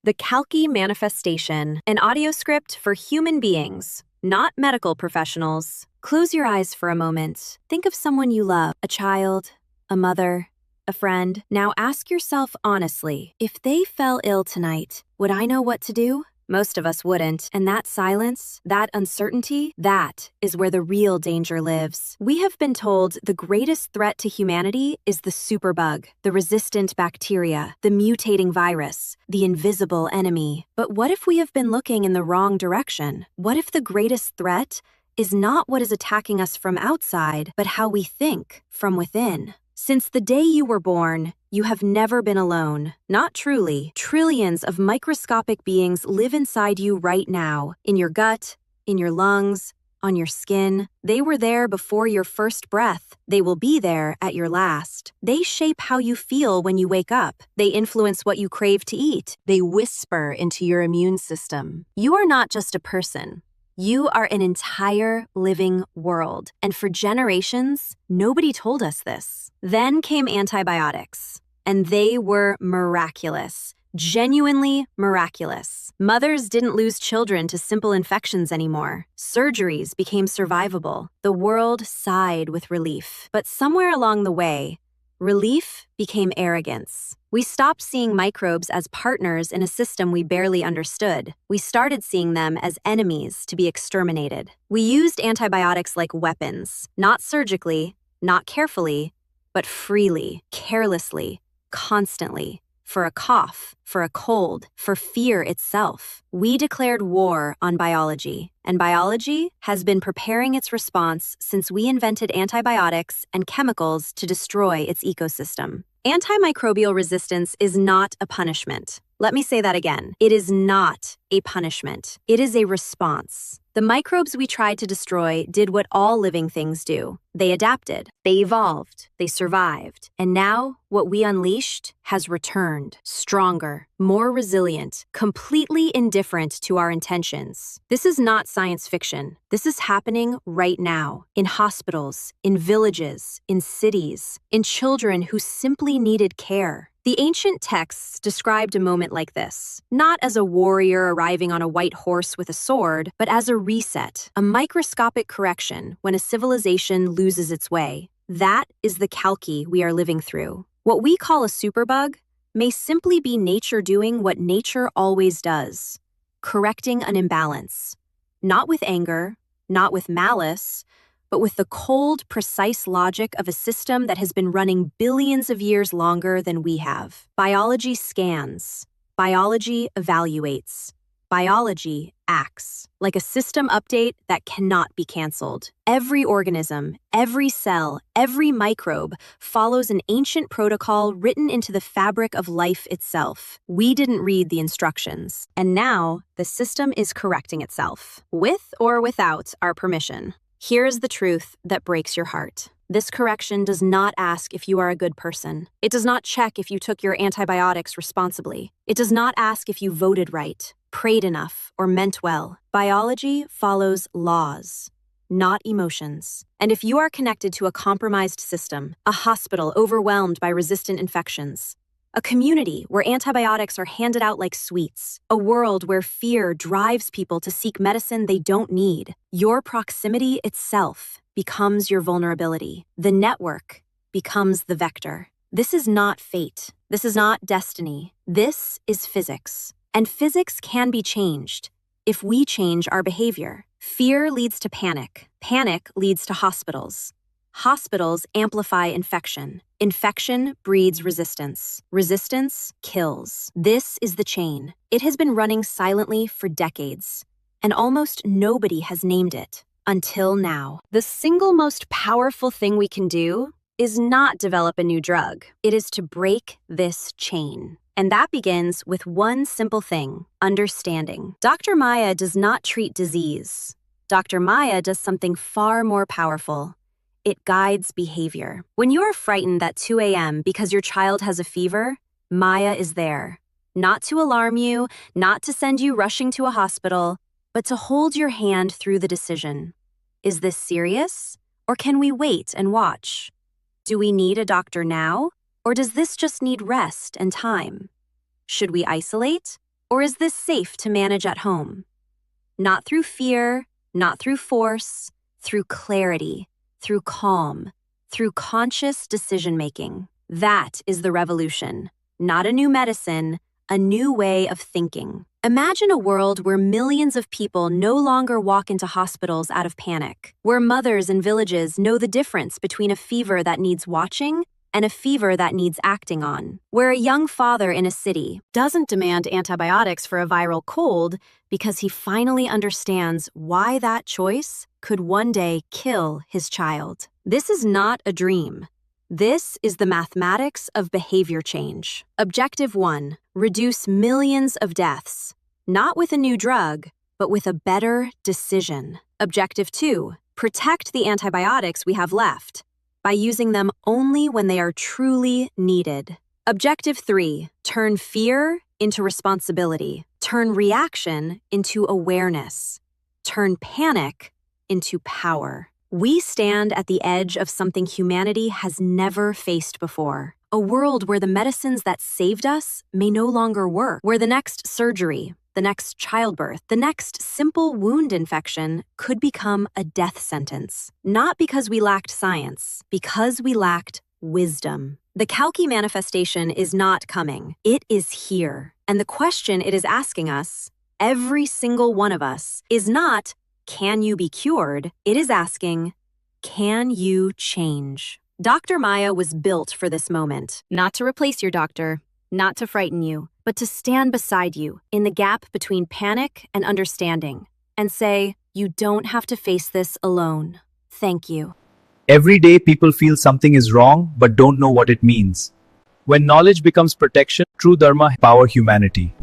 The Kalki Manifestation, an audio script for human beings, not medical professionals. Close your eyes for a moment. Think of someone you love, a child, a mother, a friend. Now ask yourself honestly, if they fell ill tonight, would I know what to do? Most of us wouldn't, and that silence, that uncertainty, that is where the real danger lives. We have been told the greatest threat to humanity is the superbug, the resistant bacteria, the mutating virus, the invisible enemy. But what if we have been looking in the wrong direction? What if the greatest threat is not what is attacking us from outside, but how we think from within? Since the day you were born, you have never been alone. Not truly. Trillions of microscopic beings live inside you right now, in your gut, in your lungs, on your skin. They were there before your first breath. They will be there at your last. They shape how you feel when you wake up. They influence what you crave to eat. They whisper into your immune system. You are not just a person. You are an entire living world, and for generations, nobody told us this. Then came antibiotics, and they were miraculous, genuinely miraculous. Mothers didn't lose children to simple infections anymore. Surgeries became survivable. The world sighed with relief. But somewhere along the way, relief became arrogance. We stopped seeing microbes as partners in a system we barely understood. We started seeing them as enemies to be exterminated. We used antibiotics like weapons, not surgically, not carefully, but freely, carelessly, constantly. For a cough, for a cold, for fear itself. We declared war on biology, and biology has been preparing its response since we invented antibiotics and chemicals to destroy its ecosystem. Antimicrobial resistance is not a punishment. Let me say that again. It is not a punishment. It is a response. The microbes we tried to destroy did what all living things do. They adapted, they evolved, they survived. And now, what we unleashed has returned, stronger, more resilient, completely indifferent to our intentions. This is not science fiction. This is happening right now, in hospitals, in villages, in cities, in children who simply needed care. The ancient texts described a moment like this, not as a warrior arriving on a white horse with a sword, but as a reset, a microscopic correction when a civilization loses its way. That is the Kalki we are living through. What we call a superbug may simply be nature doing what nature always does, correcting an imbalance. Not with anger, not with malice, but with the cold, precise logic of a system that has been running billions of years longer than we have. Biology scans. Biology evaluates. Biology acts. Like a system update that cannot be canceled. Every organism, every cell, every microbe follows an ancient protocol written into the fabric of life itself. We didn't read the instructions, and now the system is correcting itself, with or without our permission. Here is the truth that breaks your heart. This correction does not ask if you are a good person. It does not check if you took your antibiotics responsibly. It does not ask if you voted right, prayed enough, or meant well. Biology follows laws, not emotions. And if you are connected to a compromised system, a hospital overwhelmed by resistant infections, a community where antibiotics are handed out like sweets, a world where fear drives people to seek medicine they don't need, your proximity itself becomes your vulnerability. The network becomes the vector. This is not fate. This is not destiny. This is physics. And physics can be changed if we change our behavior. Fear leads to panic. Panic leads to hospitals. Hospitals amplify infection. Infection breeds resistance. Resistance kills. This is the chain. It has been running silently for decades, and almost nobody has named it until now. The single most powerful thing we can do is not develop a new drug. It is to break this chain. And that begins with one simple thing: understanding. Dr. Maya does not treat disease. Dr. Maya does something far more powerful. It guides behavior. When you are frightened at 2 a.m. because your child has a fever, Maya is there. Not to alarm you, not to send you rushing to a hospital, but to hold your hand through the decision. Is this serious? Or can we wait and watch? Do we need a doctor now? Or does this just need rest and time? Should we isolate? Or is this safe to manage at home? Not through fear, not through force, through clarity, through calm, through conscious decision-making. That is the revolution. Not a new medicine, a new way of thinking. Imagine a world where millions of people no longer walk into hospitals out of panic, where mothers in villages know the difference between a fever that needs watching and a fever that needs acting on, where a young father in a city doesn't demand antibiotics for a viral cold because he finally understands why that choice could one day kill his child. This is not a dream. This is the mathematics of behavior change. Objective 1, reduce millions of deaths, not with a new drug, but with a better decision. Objective 2, protect the antibiotics we have left by using them only when they are truly needed. Objective 3, turn fear into responsibility, turn reaction into awareness, turn panic into power. We stand at the edge of something humanity has never faced before. A world where the medicines that saved us may no longer work, where the next surgery, the next childbirth, the next simple wound infection could become a death sentence. Not because we lacked science, because we lacked wisdom. The Kalki manifestation is not coming. It is here. And the question it is asking us, every single one of us, is not, can you be cured? It is asking, can you change? Dr. Maya was built for this moment. Not to replace your doctor, not to frighten you, but to stand beside you in the gap between panic and understanding and say, you don't have to face this alone. Thank you. Every day people feel something is wrong but don't know what it means. When knowledge becomes protection, true dharma empowers humanity.